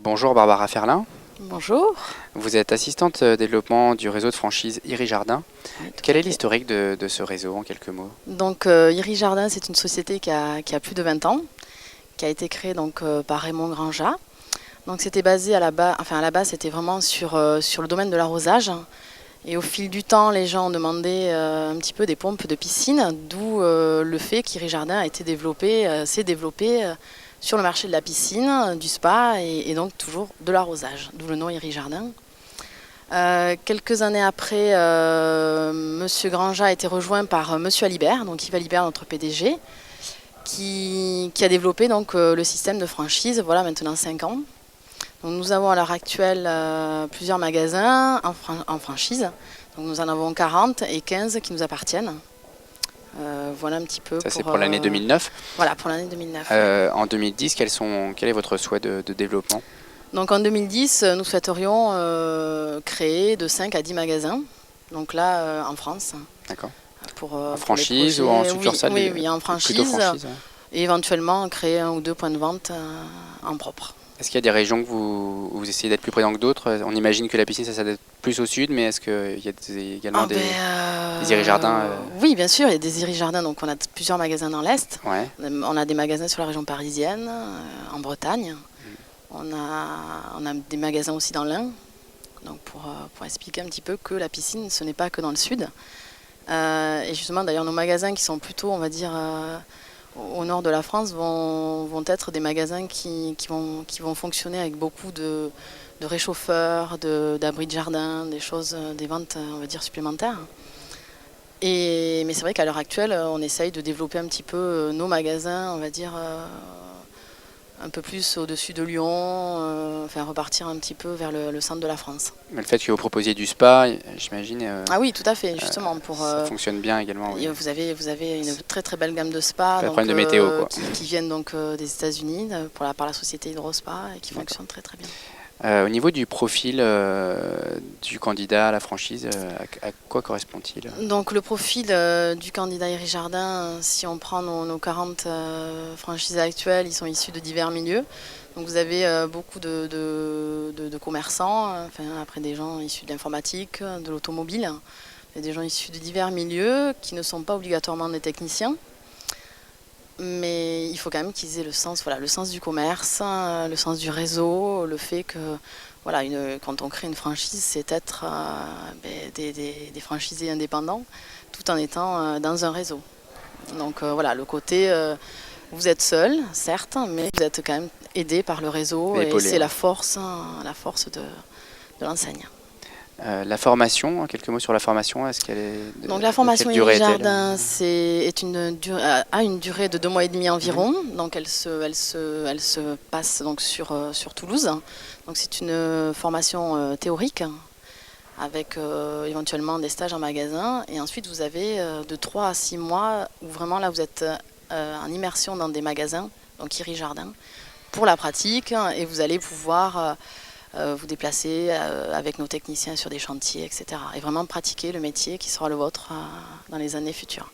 Bonjour Barbara Ferlin, Bonjour. vous êtes assistante développement du réseau de franchise Iri Jardin. Oui, tout Quel à est fait. l'historique de ce réseau en quelques mots? Donc, Iri Jardin, c'est une société qui a plus de 20 ans, qui a été créée donc, par Raymond Granja. Donc, c'était basé à la base, c'était vraiment sur le domaine de l'arrosage. Et au fil du temps, les gens ont demandé un petit peu des pompes de piscine, d'où le fait qu'Iri Jardin s'est développé sur le marché de la piscine, du spa et donc toujours de l'arrosage, d'où le nom Iri Jardin. Quelques années après, Monsieur Granja a été rejoint par Monsieur Alibert, donc Yves Alibert, notre PDG, qui a développé donc, le système de franchise, voilà maintenant 5 ans. Donc, nous avons à l'heure actuelle plusieurs magasins en franchise. Donc, nous en avons 40 et 15 qui nous appartiennent. Voilà un petit peu Ça c'est pour, pour l'année 2009. voilà, pour l'année 2009. En 2010, quel est votre souhait de développement? Donc en 2010, nous souhaiterions créer de 5 à 10 magasins. Donc là, en France. D'accord. Pour En les franchise ou projets. en Oui, succursale? oui, oui, en Plutôt franchise. franchise, ouais. Et éventuellement créer 1 ou 2 points de vente en propre. Est-ce qu'il y a des régions où vous essayez d'être plus présent que d'autres? On imagine que la piscine, ça doit être plus au sud, mais est-ce qu'il y a également Ah ben, des Iri Jardin oui, bien sûr, il y a des Iri Jardin, donc on a plusieurs magasins dans l'Est. Ouais. On a des magasins sur la région parisienne, en Bretagne. On a des magasins aussi dans l'Ain. Donc pour expliquer un petit peu que la piscine, ce n'est pas que dans le sud. Et justement, d'ailleurs, nos magasins qui sont plutôt, on va dire, au nord de la France vont être des magasins qui vont fonctionner avec beaucoup de réchauffeurs, d'abris de jardin, des ventes, on va dire, supplémentaires. Mais c'est vrai qu'à l'heure actuelle, on essaye de développer un petit peu nos magasins, on va dire, un peu plus au-dessus de Lyon, enfin repartir un petit peu vers le centre de la France. Mais le fait que vous proposiez du spa, j'imagine, Ah oui, tout à fait, justement. ça fonctionne bien également. Oui. Vous avez une très très belle gamme de spas Pas de donc, problème de météo, quoi. qui viennent donc, des États-Unis par la société HydroSpa et qui fonctionnent très très bien. Au niveau du profil du candidat à la franchise, à quoi correspond-il? Donc le profil du candidat Iri Jardin, si on prend nos 40 franchises actuelles, ils sont issus de divers milieux. Donc vous avez beaucoup de commerçants, enfin, après des gens issus de l'informatique, de l'automobile. Il y a des gens issus de divers milieux qui ne sont pas obligatoirement des techniciens. Mais il faut quand même qu'ils aient le sens, voilà, le sens du commerce, le sens du réseau, le fait que voilà, quand on crée une franchise, c'est être des franchisés indépendants tout en étant dans un réseau. Donc voilà, le côté, vous êtes seul, certes, mais vous êtes quand même aidé par le réseau et Épaulé, c'est ouais. la force de l'enseigne. La formation, quelques mots sur la formation, est-ce qu'elle est Donc la de formation quelle durée Iri est-elle? Jardin a une durée de 2 mois et demi environ. Donc elle se passe donc sur Toulouse. Donc c'est une formation théorique avec éventuellement des stages en magasin. Et ensuite vous avez de 3 à 6 mois où vraiment là vous êtes en immersion dans des magasins, donc Iri Jardin, pour la pratique. Et vous allez pouvoir vous déplacer avec nos techniciens sur des chantiers, etc. Et vraiment pratiquer le métier qui sera le vôtre dans les années futures.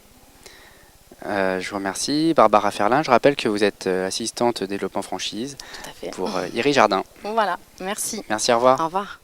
Je vous remercie. Barbara Ferlin, je rappelle que vous êtes assistante développement franchise Tout à fait. pour Iri Jardin. Bon, voilà, merci. Merci, au revoir. Au revoir.